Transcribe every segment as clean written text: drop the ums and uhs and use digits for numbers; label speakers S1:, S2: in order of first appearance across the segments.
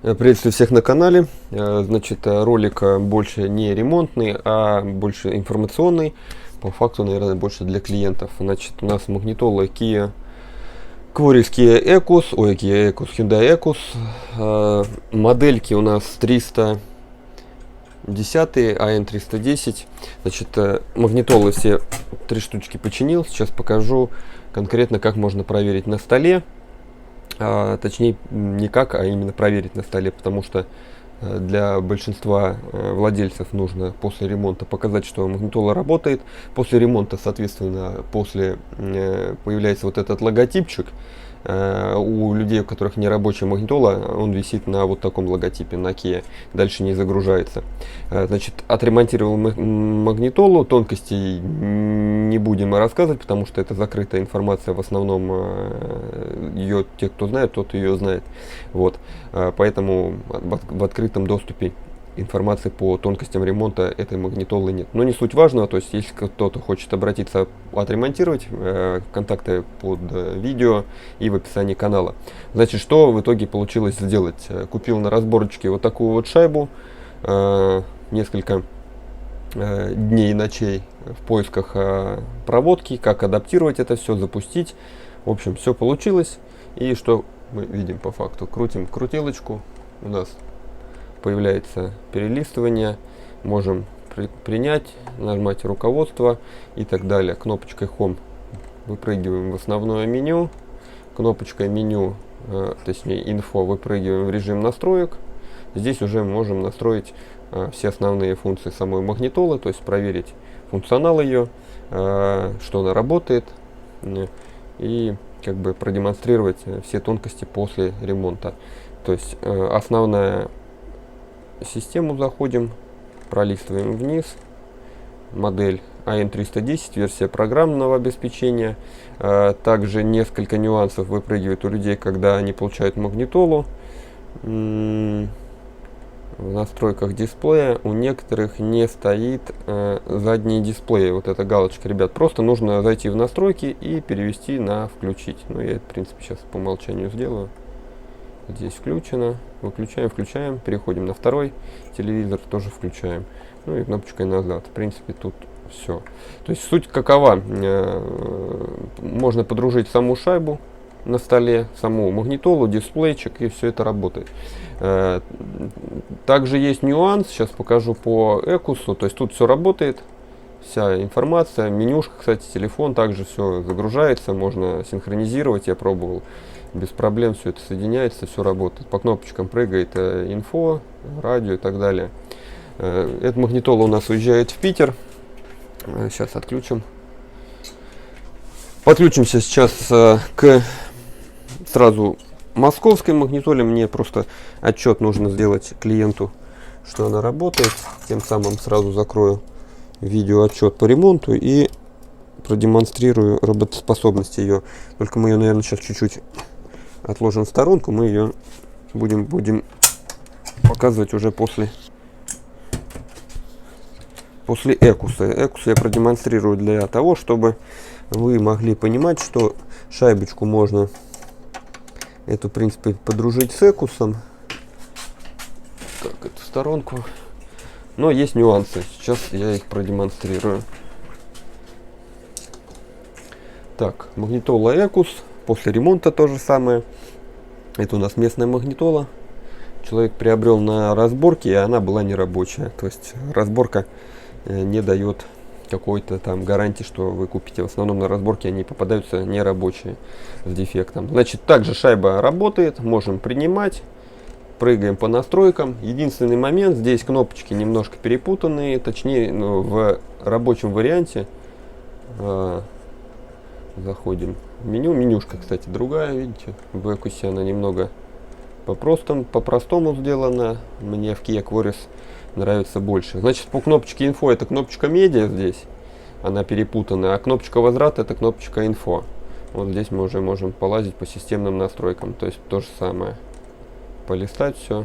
S1: Приветствую всех на канале. Значит, ролик больше не ремонтный, а больше информационный. По факту, наверное, больше для клиентов. Значит, у нас магнитола Kia Quaris Kia Ecus, Kia Ecus, Hyundai Ecus. Модельки у нас 310, AN310. Значит, магнитолы все 3 штучки починил. Сейчас покажу конкретно, как можно проверить на столе. Точнее, не как, а именно проверить на столе, потому что для большинства владельцев нужно после ремонта показать, что магнитола работает. После ремонта, соответственно, появляется вот этот логотипчик. У людей, у которых не рабочая магнитола, он висит на вот таком логотипе, на Kia, дальше не загружается. Значит, отремонтировал магнитолу, тонкостей не будем рассказывать, потому что это закрытая информация, в основном ее те, кто знает, тот ее знает. Вот. Поэтому в открытом доступе информации по тонкостям ремонта этой магнитолы нет. Но не суть важного, то есть если кто-то хочет обратиться отремонтировать, контакты под видео и в описании канала. Значит, что в итоге получилось сделать? Купил на разборочке вот такую вот шайбу, несколько дней и ночей в поисках проводки, как адаптировать это все, запустить. В общем, все получилось. И что мы видим по факту? Крутим крутилочку, у нас появляется перелистывание, можем принять, нажимать руководство и так далее. Кнопочкой Home выпрыгиваем в основное меню, кнопочкой меню, точнее Info, выпрыгиваем в режим настроек. Здесь уже можем настроить все основные функции самой магнитолы, то есть проверить функционал ее, что она работает, и как бы продемонстрировать все тонкости после ремонта. То есть основная систему заходим, пролистываем вниз, модель AN310, версия программного обеспечения. Также несколько нюансов выпрыгивает у людей, когда они получают магнитолу. В настройках дисплея у некоторых не стоит задний дисплей. Вот эта галочка, ребят, просто нужно зайти в настройки и перевести на включить. Но я это, в принципе, сейчас по умолчанию сделаю. Здесь включено, выключаем, включаем, переходим на второй телевизор, тоже включаем, ну и кнопочкой назад. В принципе, тут все. То есть суть какова? Можно подружить саму шайбу на столе, саму магнитолу, дисплейчик, и все это работает. Также есть нюанс, сейчас покажу по Экусу, то есть тут все работает, вся информация, менюшка, кстати, телефон, также все загружается, можно синхронизировать, я пробовал. Без проблем все это соединяется, все работает. По кнопочкам прыгает инфо, радио и так далее. Эта магнитола у нас уезжает в Питер. Сейчас отключим. Подключимся сейчас к сразу московской магнитоле. Мне просто отчет нужно сделать клиенту, что она работает. Тем самым сразу закрою видео отчет по ремонту и продемонстрирую работоспособность ее. Только мы ее, наверное, сейчас чуть-чуть отложим в сторонку, мы ее будем показывать уже после Экуса. Экус я продемонстрирую для того, чтобы вы могли понимать, что шайбочку можно эту, в принципе, подружить с Экусом. Так, эту сторонку. Но есть нюансы. Сейчас я их продемонстрирую. Так, магнитола Экус. После ремонта то же самое. Это у нас местная магнитола. Человек приобрел на разборке, и она была нерабочая. То есть разборка не дает какой-то там гарантии, что вы купите. В основном на разборке они попадаются нерабочие с дефектом. Значит, также шайба работает, можем принимать. Прыгаем по настройкам. Единственный момент, здесь кнопочки немножко перепутанные. Точнее, в рабочем варианте заходим в меню. Менюшка, кстати, другая, видите. В Экусе она немного по-простому сделана. Мне в Kia Quaris нравится больше. Значит, по кнопочке Info это кнопочка медиа здесь. Она перепутана. А кнопочка возврат это кнопочка Info. Вот здесь мы уже можем полазить по системным настройкам. То есть то же самое. Полистать все,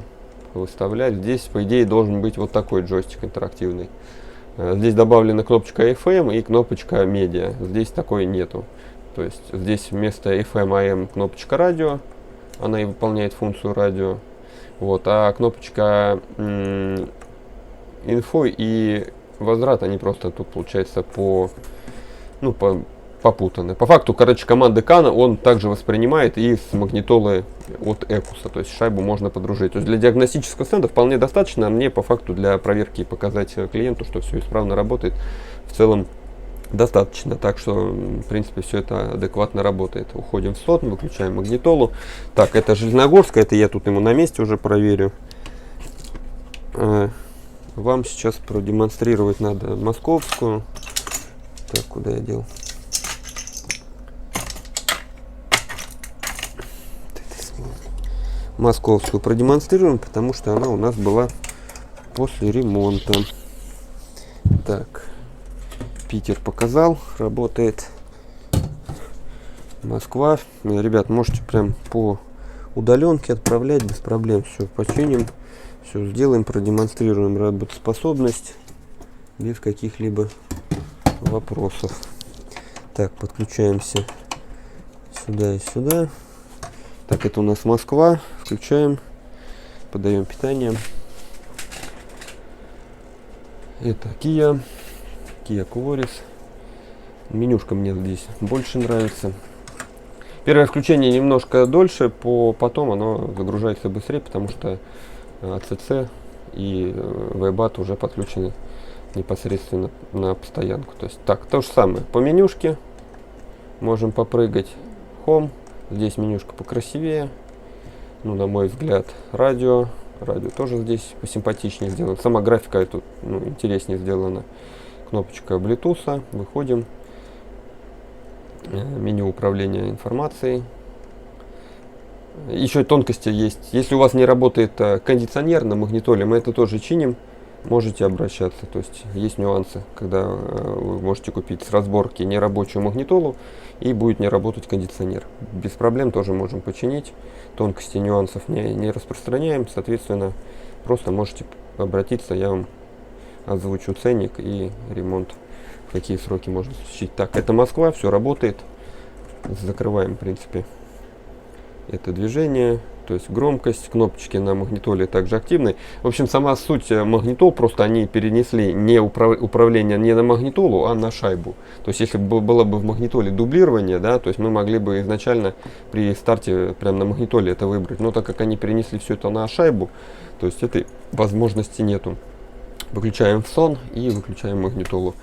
S1: выставлять. Здесь, по идее, должен быть вот такой джойстик интерактивный. Здесь добавлена кнопочка FM и кнопочка медиа. Здесь такой нету. То есть здесь вместо FM AM кнопочка радио. Она и выполняет функцию радио. Вот, а кнопочка инфо и возврат, они просто тут получается попутаны. По факту, короче, команды Кана он также воспринимает и с магнитолы от Экуса, то есть шайбу можно подружить. То есть для диагностического стенда вполне достаточно, а мне по факту для проверки показать клиенту, что все исправно работает, в целом достаточно. Так что, в принципе, все это адекватно работает. Уходим в сон, выключаем магнитолу. Так, это Железногорская, это я тут ему на месте уже проверю. Вам сейчас продемонстрировать надо московскую. Так, куда я дел? Московскую продемонстрируем, потому что она у нас была после ремонта. Так, Питер показал, работает. Москва. Ребят, можете прям по удаленке отправлять без проблем. Все починим, все сделаем, продемонстрируем работоспособность без каких-либо вопросов. Так, подключаемся сюда и сюда. Так, это у нас Москва. Включаем, подаем питание. Это Kia Koris. Менюшка мне здесь больше нравится. Первое включение немножко дольше, потом оно загружается быстрее, потому что ACC и VBAT уже подключены непосредственно на постоянку. То есть так, то же самое по менюшке. Можем попрыгать. Home. Здесь менюшка покрасивее. Ну, на мой взгляд, радио. Радио тоже здесь посимпатичнее сделано. Сама графика тут интереснее сделана. Кнопочка Bluetooth. Выходим. Меню управления информацией. Еще тонкости есть. Если у вас не работает кондиционер на магнитоле, мы это тоже чиним. Можете обращаться. То есть нюансы, когда вы можете купить с разборки нерабочую магнитолу и будет не работать кондиционер. Без проблем тоже можем починить. Тонкости нюансов не распространяем. Соответственно, просто можете обратиться, я вам озвучу ценник и ремонт, в какие сроки можно осуществить. Так, это Москва, все работает. Закрываем, в принципе, это движение. То есть громкость, кнопочки на магнитоле также активны. В общем, сама суть магнитол, просто они перенесли не управление не на магнитолу, а на шайбу. То есть если бы было бы в магнитоле дублирование, да, то есть мы могли бы изначально при старте прямо на магнитоле это выбрать. Но так как они перенесли все это на шайбу, то есть этой возможности нету. Выключаем в сон и выключаем магнитолу.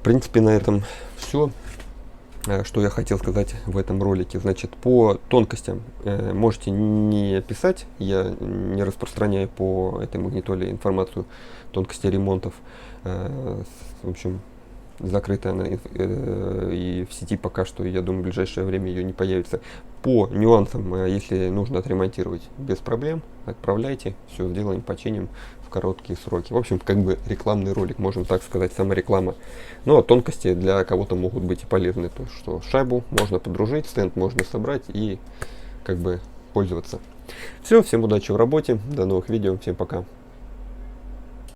S1: В принципе, на этом все. Что я хотел сказать в этом ролике. Значит, по тонкостям можете не писать, я не распространяю по этой магнитоле информацию тонкости ремонтов. В общем, закрытая она и в сети пока что, я думаю, в ближайшее время ее не появится. По нюансам, если нужно отремонтировать, без проблем, отправляйте, все сделаем, починим в короткие сроки. В общем, как бы рекламный ролик, можем так сказать, самореклама. Но тонкости для кого-то могут быть и полезны. То, что шайбу можно подружить, стенд можно собрать и как бы пользоваться. Все, всем удачи в работе, до новых видео, всем пока.